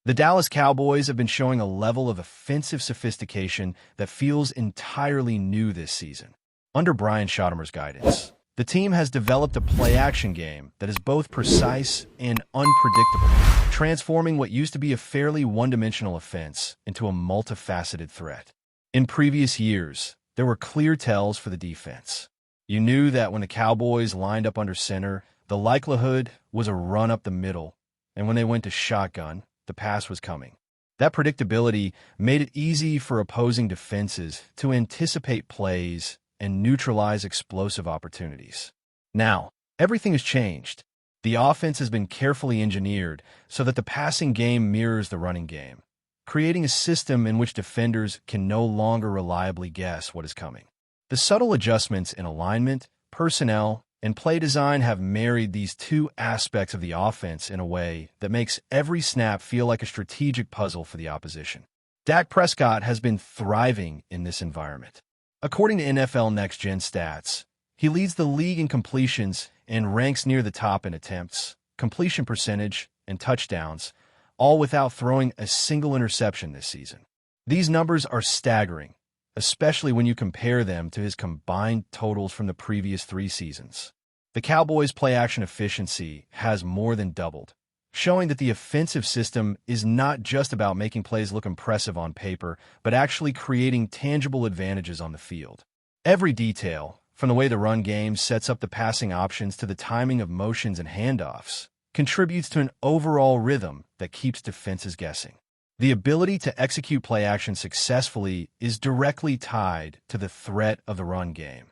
The Dallas Cowboys have been showing a level of offensive sophistication that feels entirely new this season. Under Brian Schottenheimer's guidance, the team has developed a play-action game that is both precise and unpredictable, transforming what used to be a fairly one-dimensional offense into a multifaceted threat. In previous years, there were clear tells for the defense. You knew that when the Cowboys lined up under center, the likelihood was a run up the middle, and when they went to shotgun, the pass was coming. That predictability made it easy for opposing defenses to anticipate plays and neutralize explosive opportunities. Now, everything has changed. The offense has been carefully engineered so that the passing game mirrors the running game, creating a system in which defenders can no longer reliably guess what is coming. The subtle adjustments in alignment, personnel, and play design have married these two aspects of the offense in a way that makes every snap feel like a strategic puzzle for the opposition. Dak Prescott has been thriving in this environment. According to NFL Next Gen stats, he leads the league in completions and ranks near the top in attempts, completion percentage, and touchdowns, all without throwing a single interception this season. These numbers are staggering, especially when you compare them to his combined totals from the previous 3 seasons. The Cowboys' play-action efficiency has more than doubled, showing that the offensive system is not just about making plays look impressive on paper, but actually creating tangible advantages on the field. Every detail, from the way the run game sets up the passing options to the timing of motions and handoffs, contributes to an overall rhythm that keeps defenses guessing. The ability to execute play-action successfully is directly tied to the threat of the run game.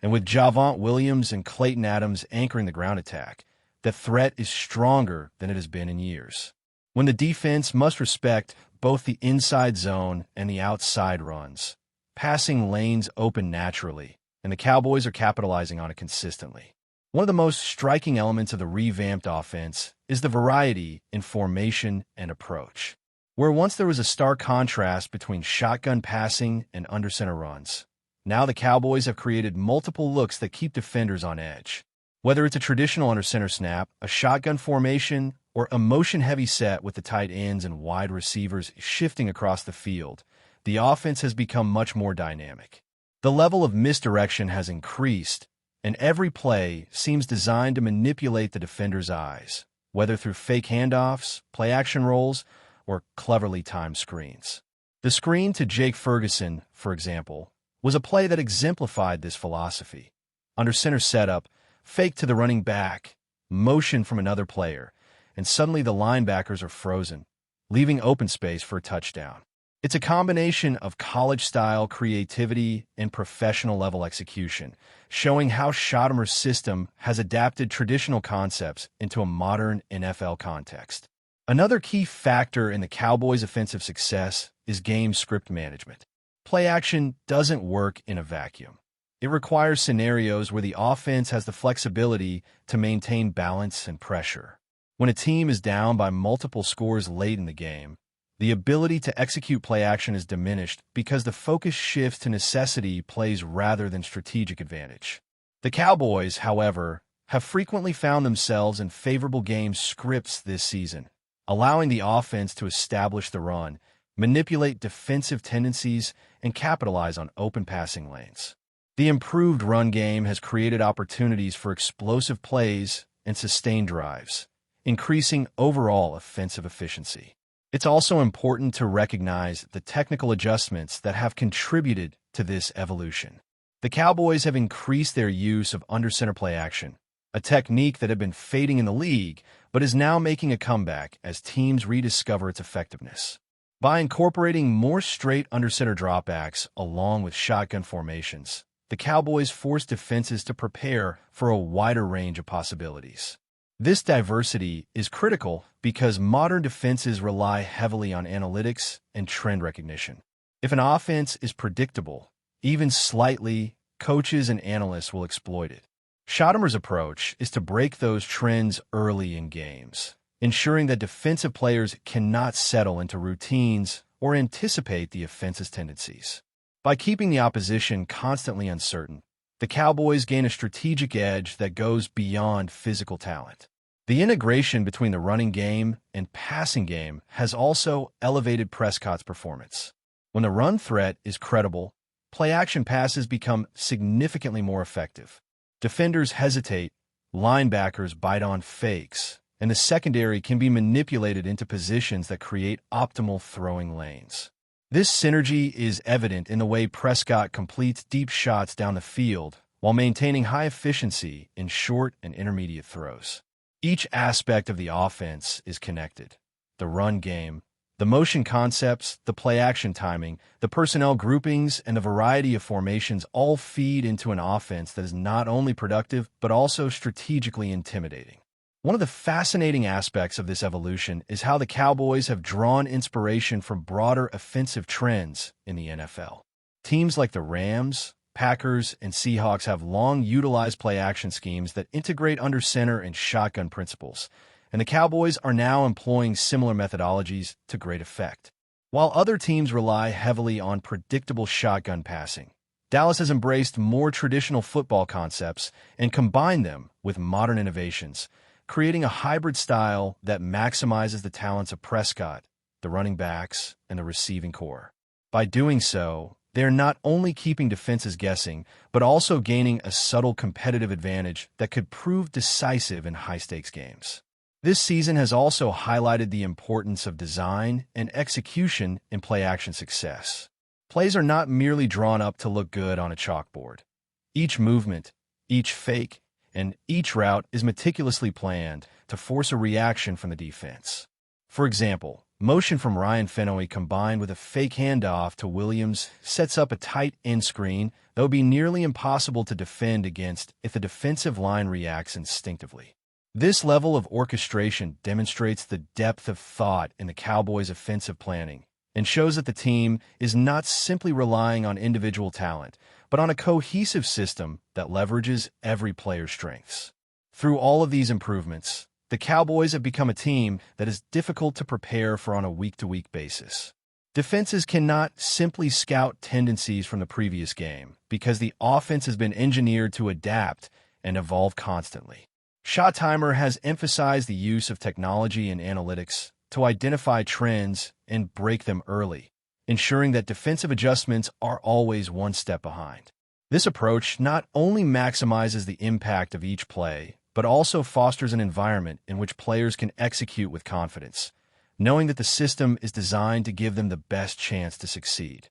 And with Javonte Williams and Clayton Adams anchoring the ground attack, the threat is stronger than it has been in years. When the defense must respect both the inside zone and the outside runs, passing lanes open naturally, and the Cowboys are capitalizing on it consistently. One of the most striking elements of the revamped offense is the variety in formation and approach. Where once there was a stark contrast between shotgun passing and under-center runs, now the Cowboys have created multiple looks that keep defenders on edge. Whether it's a traditional under-center snap, a shotgun formation, or a motion-heavy set with the tight ends and wide receivers shifting across the field, the offense has become much more dynamic. The level of misdirection has increased, and every play seems designed to manipulate the defender's eyes, whether through fake handoffs, play-action rolls, or cleverly timed screens. The screen to Jake Ferguson, for example, was a play that exemplified this philosophy. Under center setup, fake to the running back, motion from another player, and suddenly the linebackers are frozen, leaving open space for a touchdown. It's a combination of college-style creativity and professional-level execution, showing how Schottenheimer's system has adapted traditional concepts into a modern NFL context. Another key factor in the Cowboys' offensive success is game script management. Play action doesn't work in a vacuum. It requires scenarios where the offense has the flexibility to maintain balance and pressure. When a team is down by multiple scores late in the game, the ability to execute play action is diminished because the focus shifts to necessity plays rather than strategic advantage. The Cowboys, however, have frequently found themselves in favorable game scripts this season, allowing the offense to establish the run, manipulate defensive tendencies, and capitalize on open passing lanes. The improved run game has created opportunities for explosive plays and sustained drives, increasing overall offensive efficiency. It's also important to recognize the technical adjustments that have contributed to this evolution. The Cowboys have increased their use of under-center play action, a technique that had been fading in the league, but is now making a comeback as teams rediscover its effectiveness. By incorporating more straight under-center dropbacks along with shotgun formations, the Cowboys force defenses to prepare for a wider range of possibilities. This diversity is critical because modern defenses rely heavily on analytics and trend recognition. If an offense is predictable, even slightly, coaches and analysts will exploit it. Schottenheimer's approach is to break those trends early in games, ensuring that defensive players cannot settle into routines or anticipate the offense's tendencies. By keeping the opposition constantly uncertain, the Cowboys gain a strategic edge that goes beyond physical talent. The integration between the running game and passing game has also elevated Prescott's performance. When the run threat is credible, play-action passes become significantly more effective. Defenders hesitate, linebackers bite on fakes, and the secondary can be manipulated into positions that create optimal throwing lanes. This synergy is evident in the way Prescott completes deep shots down the field while maintaining high efficiency in short and intermediate throws. Each aspect of the offense is connected. The run game, the motion concepts, the play-action timing, the personnel groupings, and the variety of formations all feed into an offense that is not only productive but also strategically intimidating. One of the fascinating aspects of this evolution is how the Cowboys have drawn inspiration from broader offensive trends in the NFL. Teams like the Rams, Packers, and Seahawks have long utilized play-action schemes that integrate under center and shotgun principles, and the Cowboys are now employing similar methodologies to great effect. While other teams rely heavily on predictable shotgun passing, Dallas has embraced more traditional football concepts and combined them with modern innovations, creating a hybrid style that maximizes the talents of Prescott, the running backs, and the receiving core. By doing so, they are not only keeping defenses guessing, but also gaining a subtle competitive advantage that could prove decisive in high-stakes games. This season has also highlighted the importance of design and execution in play-action success. Plays are not merely drawn up to look good on a chalkboard. Each movement, each fake, and each route is meticulously planned to force a reaction from the defense. For example, motion from Ryan Fennoy combined with a fake handoff to Williams sets up a tight end screen that would be nearly impossible to defend against if the defensive line reacts instinctively. This level of orchestration demonstrates the depth of thought in the Cowboys' offensive planning and shows that the team is not simply relying on individual talent, but on a cohesive system that leverages every player's strengths. Through all of these improvements, the Cowboys have become a team that is difficult to prepare for on a week-to-week basis. Defenses cannot simply scout tendencies from the previous game because the offense has been engineered to adapt and evolve constantly. Shot Timer has emphasized the use of technology and analytics to identify trends and break them early, ensuring that defensive adjustments are always one step behind. This approach not only maximizes the impact of each play, but also fosters an environment in which players can execute with confidence, knowing that the system is designed to give them the best chance to succeed.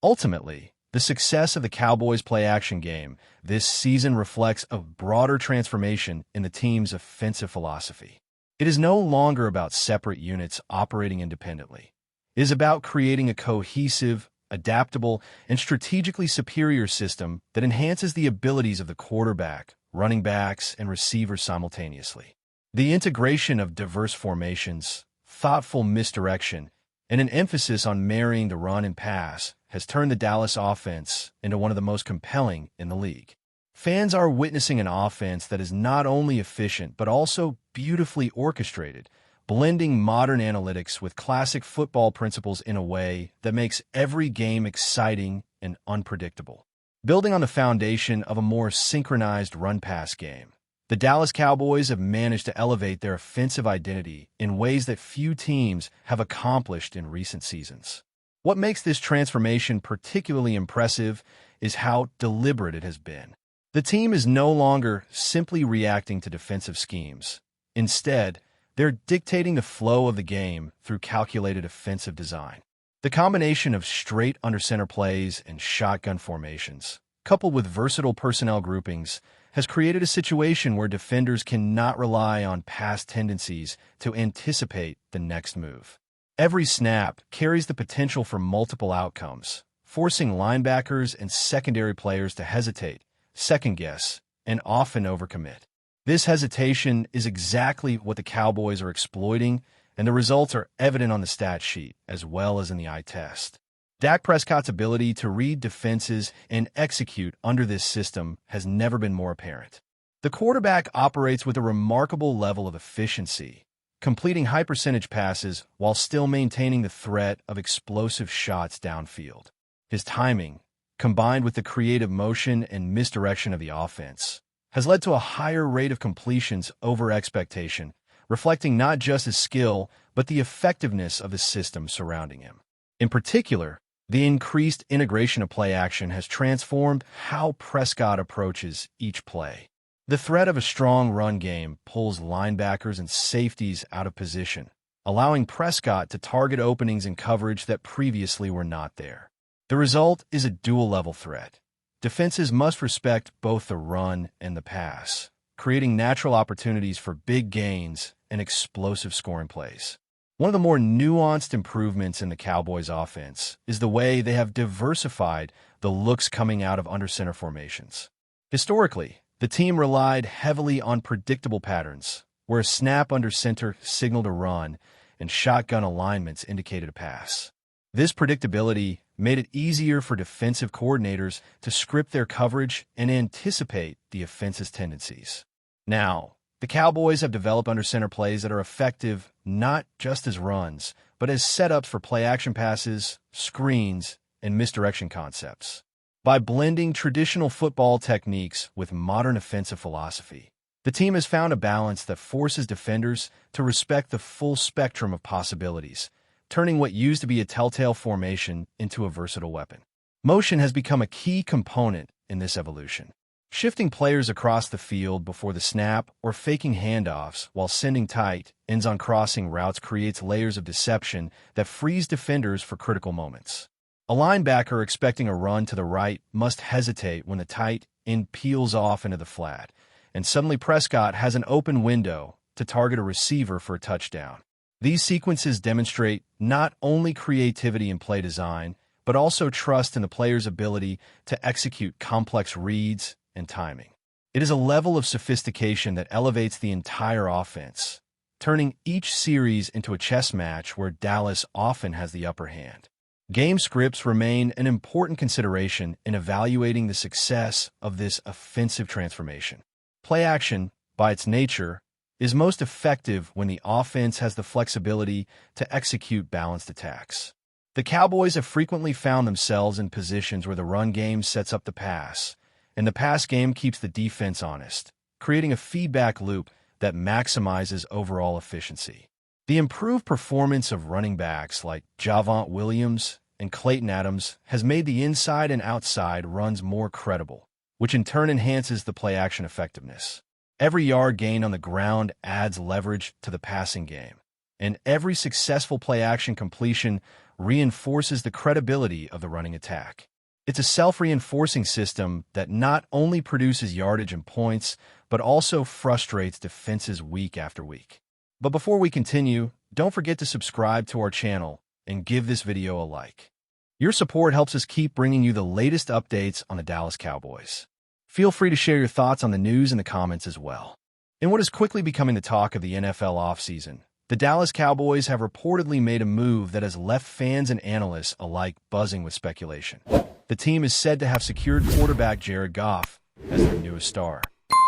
Ultimately, the success of the Cowboys' play-action game this season reflects a broader transformation in the team's offensive philosophy. It is no longer about separate units operating independently. It is about creating a cohesive, adaptable, and strategically superior system that enhances the abilities of the quarterback, running backs, and receivers simultaneously. The integration of diverse formations, thoughtful misdirection, and an emphasis on marrying the run and pass has turned the Dallas offense into one of the most compelling in the league. Fans are witnessing an offense that is not only efficient but also beautifully orchestrated, blending modern analytics with classic football principles in a way that makes every game exciting and unpredictable. Building on the foundation of a more synchronized run-pass game, the Dallas Cowboys have managed to elevate their offensive identity in ways that few teams have accomplished in recent seasons. What makes this transformation particularly impressive is how deliberate it has been. The team is no longer simply reacting to defensive schemes. Instead, they're dictating the flow of the game through calculated offensive design. The combination of straight under-center plays and shotgun formations, coupled with versatile personnel groupings, has created a situation where defenders cannot rely on past tendencies to anticipate the next move. Every snap carries the potential for multiple outcomes, forcing linebackers and secondary players to hesitate, second-guess, and often overcommit. This hesitation is exactly what the Cowboys are exploiting, and the results are evident on the stat sheet as well as in the eye test. Dak Prescott's ability to read defenses and execute under this system has never been more apparent. The quarterback operates with a remarkable level of efficiency, completing high-percentage passes while still maintaining the threat of explosive shots downfield. His timing, combined with the creative motion and misdirection of the offense, has led to a higher rate of completions over expectation reflecting not just his skill, but the effectiveness of the system surrounding him. In particular, the increased integration of play action has transformed how Prescott approaches each play. The threat of a strong run game pulls linebackers and safeties out of position, allowing Prescott to target openings in coverage that previously were not there. The result is a dual-level threat. Defenses must respect both the run and the pass, creating natural opportunities for big gains and explosive scoring plays. One of the more nuanced improvements in the Cowboys' offense is the way they have diversified the looks coming out of under-center formations. Historically, the team relied heavily on predictable patterns, where a snap under center signaled a run and shotgun alignments indicated a pass. This predictability made it easier for defensive coordinators to script their coverage and anticipate the offense's tendencies. Now, the Cowboys have developed under-center plays that are effective not just as runs, but as setups for play-action passes, screens, and misdirection concepts. By blending traditional football techniques with modern offensive philosophy, the team has found a balance that forces defenders to respect the full spectrum of possibilities, turning what used to be a telltale formation into a versatile weapon. Motion has become a key component in this evolution. Shifting players across the field before the snap or faking handoffs while sending tight ends on crossing routes creates layers of deception that frees defenders for critical moments. A linebacker expecting a run to the right must hesitate when the tight end peels off into the flat, and suddenly Prescott has an open window to target a receiver for a touchdown. These sequences demonstrate not only creativity in play design, but also trust in the player's ability to execute complex reads and timing. It is a level of sophistication that elevates the entire offense, turning each series into a chess match where Dallas often has the upper hand. Game scripts remain an important consideration in evaluating the success of this offensive transformation. Play action, by its nature, is most effective when the offense has the flexibility to execute balanced attacks. The Cowboys have frequently found themselves in positions where the run game sets up the pass, and the pass game keeps the defense honest, creating a feedback loop that maximizes overall efficiency. The improved performance of running backs like Javonte Williams and Clayton Adams has made the inside and outside runs more credible, which in turn enhances the play-action effectiveness. Every yard gained on the ground adds leverage to the passing game, and every successful play-action completion reinforces the credibility of the running attack. It's a self-reinforcing system that not only produces yardage and points, but also frustrates defenses week after week. But before we continue, don't forget to subscribe to our channel and give this video a like. Your support helps us keep bringing you the latest updates on the Dallas Cowboys. Feel free to share your thoughts on the news in the comments as well. In what is quickly becoming the talk of the NFL offseason, the Dallas Cowboys have reportedly made a move that has left fans and analysts alike buzzing with speculation. The team is said to have secured quarterback Jared Goff as their newest star.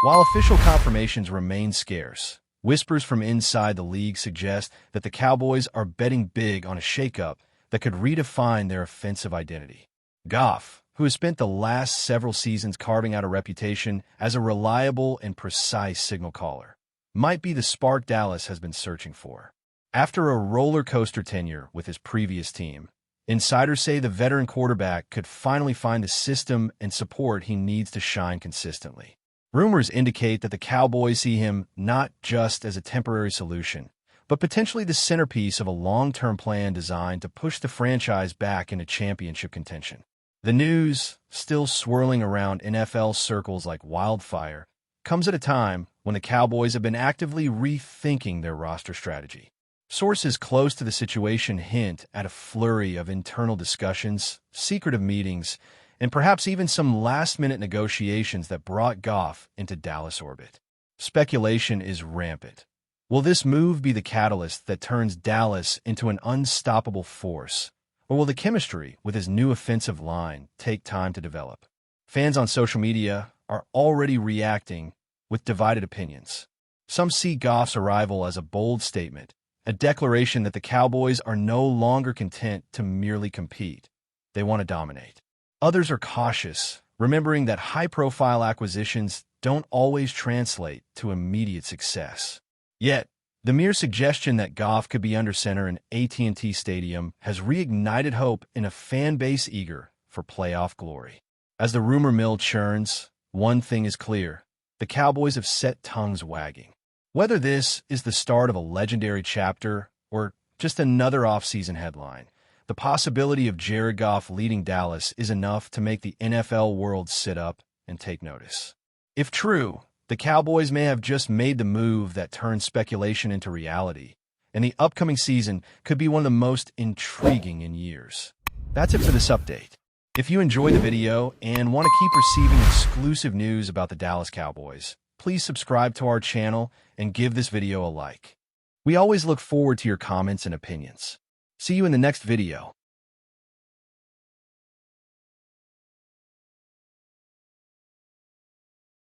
While official confirmations remain scarce, whispers from inside the league suggest that the Cowboys are betting big on a shakeup that could redefine their offensive identity. Goff, who has spent the last several seasons carving out a reputation as a reliable and precise signal caller, might be the spark Dallas has been searching for. After a roller coaster tenure with his previous team, insiders say the veteran quarterback could finally find the system and support he needs to shine consistently. Rumors indicate that the Cowboys see him not just as a temporary solution, but potentially the centerpiece of a long-term plan designed to push the franchise back into championship contention. The news, still swirling around NFL circles like wildfire, comes at a time when the Cowboys have been actively rethinking their roster strategy. Sources close to the situation hint at a flurry of internal discussions, secretive meetings, and perhaps even some last-minute negotiations that brought Goff into Dallas orbit. Speculation is rampant. Will this move be the catalyst that turns Dallas into an unstoppable force, or will the chemistry with his new offensive line take time to develop? Fans on social media are already reacting with divided opinions. Some see Goff's arrival as a bold statement, a declaration that the Cowboys are no longer content to merely compete. They want to dominate. Others are cautious, remembering that high-profile acquisitions don't always translate to immediate success. Yet, The mere suggestion that Goff could be under center in AT&T Stadium has reignited hope in a fan base eager for playoff glory. As the rumor mill churns, one thing is clear: the Cowboys have set tongues wagging. Whether this is the start of a legendary chapter or just another offseason headline, the possibility of Jared Goff leading Dallas is enough to make the NFL world sit up and take notice. If true, the Cowboys may have just made the move that turns speculation into reality, and the upcoming season could be one of the most intriguing in years. That's it for this update. If you enjoyed the video and want to keep receiving exclusive news about the Dallas Cowboys, please subscribe to our channel and give this video a like. We always look forward to your comments and opinions. See you in the next video.